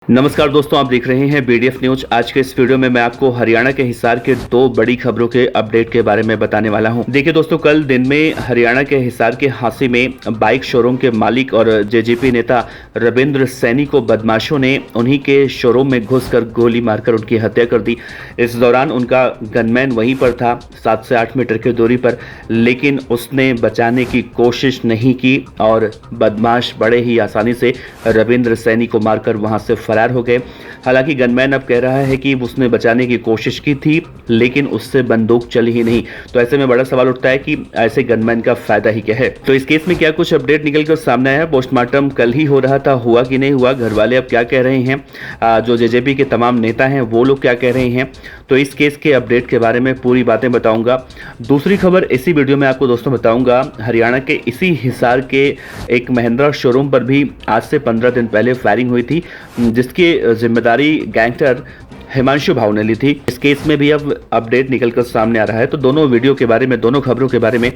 नमस्कार दोस्तों, आप देख रहे हैं बीडीएफ न्यूज। आज के इस वीडियो में मैं आपको हरियाणा के हिसार के दो बड़ी खबरों के अपडेट के बारे में बताने वाला हूं। देखिए दोस्तों, कल दिन में हरियाणा के हिसार के हांसी में बाइक शोरूम के मालिक और जेजेपी नेता रविंद्र सैनी को बदमाशों ने उन्हीं के शोरूम में घुसकर गोली मारकर उनकी हत्या कर दी। इस दौरान उनका गनमैन वहीं पर था, 7 से 8 मीटर की दूरी पर, लेकिन उसने बचाने की कोशिश नहीं की और बदमाश बड़े ही आसानी से रविंद्र सैनी को मारकर वहां से फरार हो गए। हालांकि गनमैन अब कह रहा है कि उसने बचाने की कोशिश की थी, लेकिन उससे बंदूक चली ही नहीं। तो ऐसे में बड़ा सवाल उठता है कि ऐसे गनमैन का फायदा ही क्या है। तो इस केस में क्या कुछ अपडेट निकलकर सामने आया है? पोस्टमार्टम कल ही हो रहा था, हुआ कि नहीं हुआ? घर वाले अब क्या कह रहे हैं? जो जेजेपी के तमाम नेता हैं वो लोग क्या कह रहे हैं? तो इस केस के अपडेट के बारे में पूरी बातें बताऊंगा। दूसरी खबर इसी वीडियो में आपको दोस्तों बताऊंगा, हरियाणा के इसी हिसार के एक महिंद्रा शोरूम पर भी आज से 15 दिन पहले फायरिंग हुई थी, जिसकी जिम्मेदारी गैंगस्टर हिमांशु भाव ने ली थी। इस केस में भी अब अपडेट निकलकर सामने आ रहा है। तो दोनों वीडियो के बारे में, दोनों खबरों के बारे में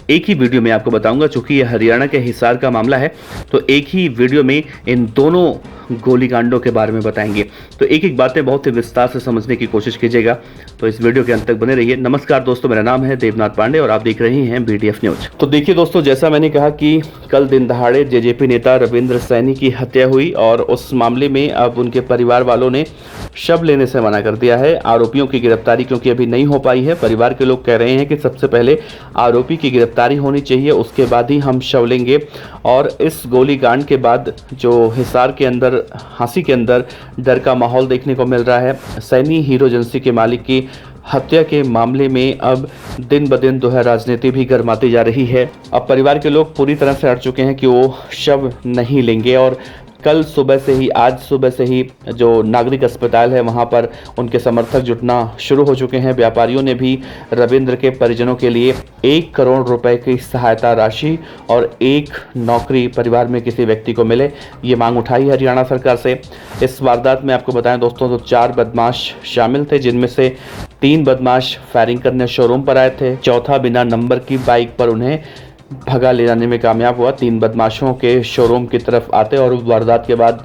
एक ही वीडियो में आपको बताऊंगा। चूंकि ये हरियाणा के हिसार का मामला है, तो एक ही वीडियो में इन दोनों गोलीकांडों के बारे में बताएंगे। तो एक एक बातें बहुत ही विस्तार से समझने की कोशिश कीजिएगा। तो इस वीडियो के अंत तक बने रहिए। नमस्कार दोस्तों, मेरा नाम है देवनाथ पांडे और आप देख रहे हैं बीडीएफ न्यूज। तो देखिए दोस्तों, जैसा मैंने कहा कि कल दिन दहाड़े जेजेपी नेता रविंद्र सैनी की हत्या हुई और उस मामले में अब उनके परिवार वालों ने शव लेने से मना कर दिया है। आरोपियों की गिरफ्तारी क्योंकि अभी नहीं हो पाई है, परिवार के लोग कह रहे हैं कि सबसे पहले आरोपी की गिरफ्तारी होनी चाहिए, उसके बाद ही हम शव लेंगे। और इस गोलीकांड के बाद जो हिसार के अंदर, हांसी के अंदर डर का माहौल देखने को मिल रहा है। सैनी हीरो एजेंसी के मालिक की हत्या के मामले में अब दिन ब दिन जो है राजनीति भी गर्माती जा रही है। अब परिवार के लोग पूरी तरह से हट चुके हैं कि वो शव नहीं लेंगे। और कल सुबह से ही, आज सुबह से ही जो नागरिक अस्पताल है वहां पर उनके समर्थक जुटना शुरू हो चुके हैं। व्यापारियों ने भी रविंद्र के परिजनों के लिए 1 करोड़ रुपए की सहायता राशि और एक नौकरी परिवार में किसी व्यक्ति को मिले, ये मांग उठाई हरियाणा सरकार से। इस वारदात में आपको बताएं दोस्तों, तो 4 बदमाश शामिल थे, जिनमें से 3 बदमाश फायरिंग करने शोरूम पर आए थे, चौथा बिना नंबर की बाइक पर उन्हें भगा ले जाने में कामयाब हुआ। 3 बदमाशों के शोरूम की तरफ आते और वारदात के बाद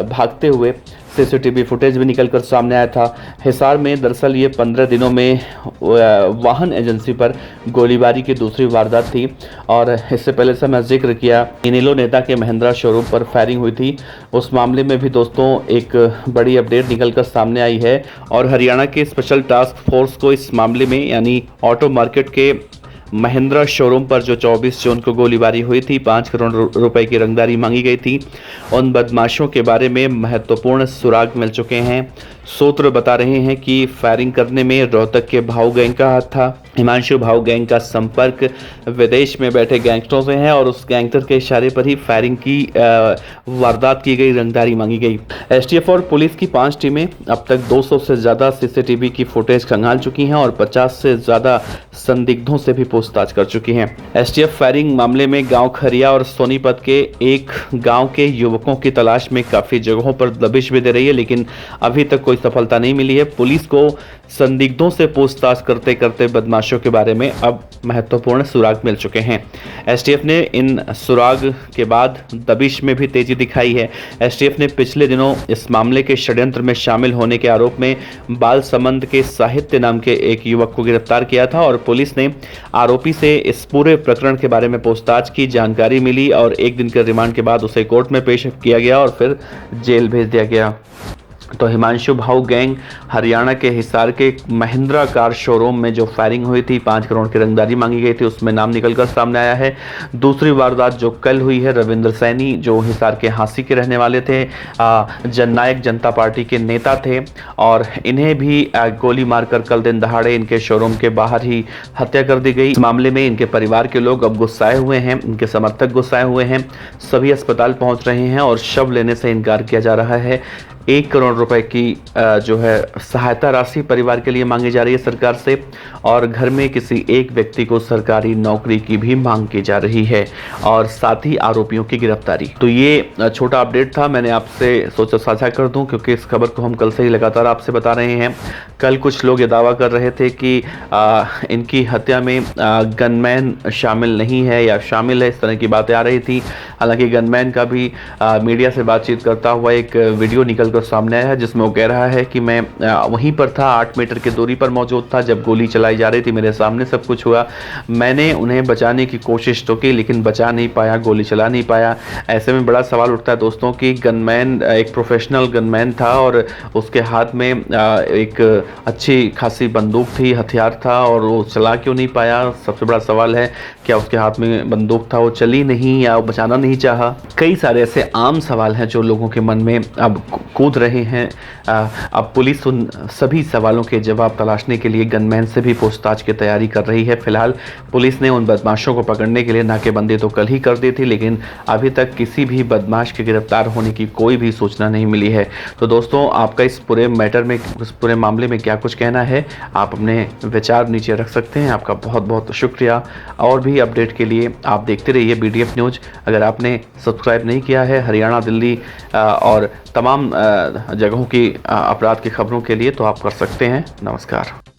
भागते हुए सीसीटीवी फुटेज भी निकलकर सामने आया था। हिसार में दरअसल ये 15 दिनों में वाहन एजेंसी पर गोलीबारी की दूसरी वारदात थी। और इससे पहले से मैं जिक्र किया, इनेलो नेता के महिंद्रा शोरूम पर फायरिंग हुई थी। उस मामले में भी दोस्तों एक बड़ी अपडेट निकलकर सामने आई है और हरियाणा के स्पेशल टास्क फोर्स को इस मामले में, यानी ऑटो मार्केट के महिंद्रा शोरूम पर जो 24 जून को गोलीबारी हुई थी, 5 करोड़ रुपए की रंगदारी मांगी गई थी, उन बदमाशों के बारे में महत्वपूर्ण सुराग मिल चुके हैं। सूत्र बता रहे हैं कि फायरिंग करने में रोहतक के भाऊ गैंग का हाथ था। हिमांशु भाऊ गैंग का संपर्क विदेश में बैठे गैंगस्टरों से है और उस गैंगस्टर के इशारे पर ही फायरिंग की वारदात की गई, रंगदारी मांगी गई। एसटीएफ और पुलिस की 5 टीमें अब तक 200 से ज़्यादा सीसीटीवी की फुटेज खंगाल चुकी हैं और 50 से ज़्यादा संदिग्धों से भी पूछताछ कर चुकी हैं। एसटीएफ फायरिंग मामले में गांव खरिया और सोनीपत के एक गांव के युवकों की तलाश में काफ़ी जगहों पर दबिश भी दे रही है, लेकिन अभी तक कोई सफलता नहीं मिली है। पुलिस को संदिग्धों से पूछताछ करते करते बदमाशों के बारे में अब महत्वपूर्ण सुराग मिल चुके हैं। एसटीएफ ने इन सुराग के बाद दबिश में भी तेजी दिखाई है। एसटीएफ ने पिछले दिनों इस मामले के षड्यंत्र में शामिल होने के आरोप में बालसमंद के साहित्य नाम के एक युवक को गिरफ्तार किया था और पुलिस ने आरोपी से इस पूरे प्रकरण के बारे में पूछताछ की, जानकारी मिली और 1 दिन के रिमांड के बाद उसे कोर्ट में पेश किया गया और फिर जेल भेज दिया गया। तो हिमांशु भाऊ गैंग हरियाणा के हिसार के महिंद्रा कार शोरूम में जो फायरिंग हुई थी, 5 करोड़ की रंगदारी मांगी गई थी, उसमें नाम निकलकर सामने आया है। दूसरी वारदात जो कल हुई है, रविंद्र सैनी जो हिसार के हांसी के रहने वाले थे, जननायक जनता पार्टी के नेता थे और इन्हें भी गोली मारकर कल दिन दहाड़े इनके शोरूम के बाहर ही हत्या कर दी गई। इस मामले में इनके परिवार के लोग अब गुस्साए हुए हैं, इनके समर्थक गुस्साए हुए हैं, सभी अस्पताल पहुंच रहे हैं और शव लेने से इनकार किया जा रहा है। 1 करोड़ रुपए की जो है सहायता राशि परिवार के लिए मांगी जा रही है सरकार से, और घर में किसी एक व्यक्ति को सरकारी नौकरी की भी मांग की जा रही है, और साथ ही आरोपियों की गिरफ्तारी। तो ये छोटा अपडेट था, मैंने आपसे सोचा साझा कर दूं, क्योंकि इस खबर को हम कल से ही लगातार आपसे बता रहे हैं। कल कुछ लोग ये दावा कर रहे थे कि इनकी हत्या में गनमैन शामिल नहीं है या शामिल है, इस तरह की बातें आ रही थी। हालांकि गनमैन का भी मीडिया से बातचीत करता हुआ एक वीडियो निकल कर सामने आया है, जिसमें वो कह रहा है कि मैं वहीं पर था, 8 मीटर की दूरी पर मौजूद था जब गोली चलाई जा रही थी, मेरे सामने सब कुछ हुआ, मैंने उन्हें बचाने की कोशिश तो की लेकिन बचा नहीं पाया, गोली चला नहीं पाया। ऐसे में बड़ा सवाल उठता है दोस्तों कि गनमैन एक प्रोफेशनल गनमैन था और उसके हाथ में एक अच्छी खासी बंदूक थी, हथियार था, और वो चला क्यों नहीं पाया। सबसे बड़ा सवाल है, क्या उसके हाथ में बंदूक था, वो चली नहीं, या वो बचाना नहीं चाहा। कई सारे ऐसे आम सवाल हैं जो लोगों के मन में अब कूद रहे हैं। अब पुलिस उन सभी सवालों के जवाब तलाशने के लिए गनमैन से भी पूछताछ की तैयारी कर रही है। फिलहाल पुलिस ने उन बदमाशों को पकड़ने के लिए नाकेबंदी तो कल ही कर दी थी, लेकिन अभी तक किसी भी बदमाश के गिरफ्तार होने की कोई भी सूचना नहीं मिली है। तो दोस्तों, आपका इस पूरे मैटर में, इस पूरे मामले में क्या कुछ कहना है, आप अपने विचार नीचे रख सकते हैं। आपका बहुत बहुत शुक्रिया। और भी अपडेट के लिए आप देखते रहिए BDF न्यूज़। अगर आपने सब्सक्राइब नहीं किया है हरियाणा, दिल्ली और तमाम जगहों की अपराध की खबरों के लिए, तो आप कर सकते हैं। नमस्कार।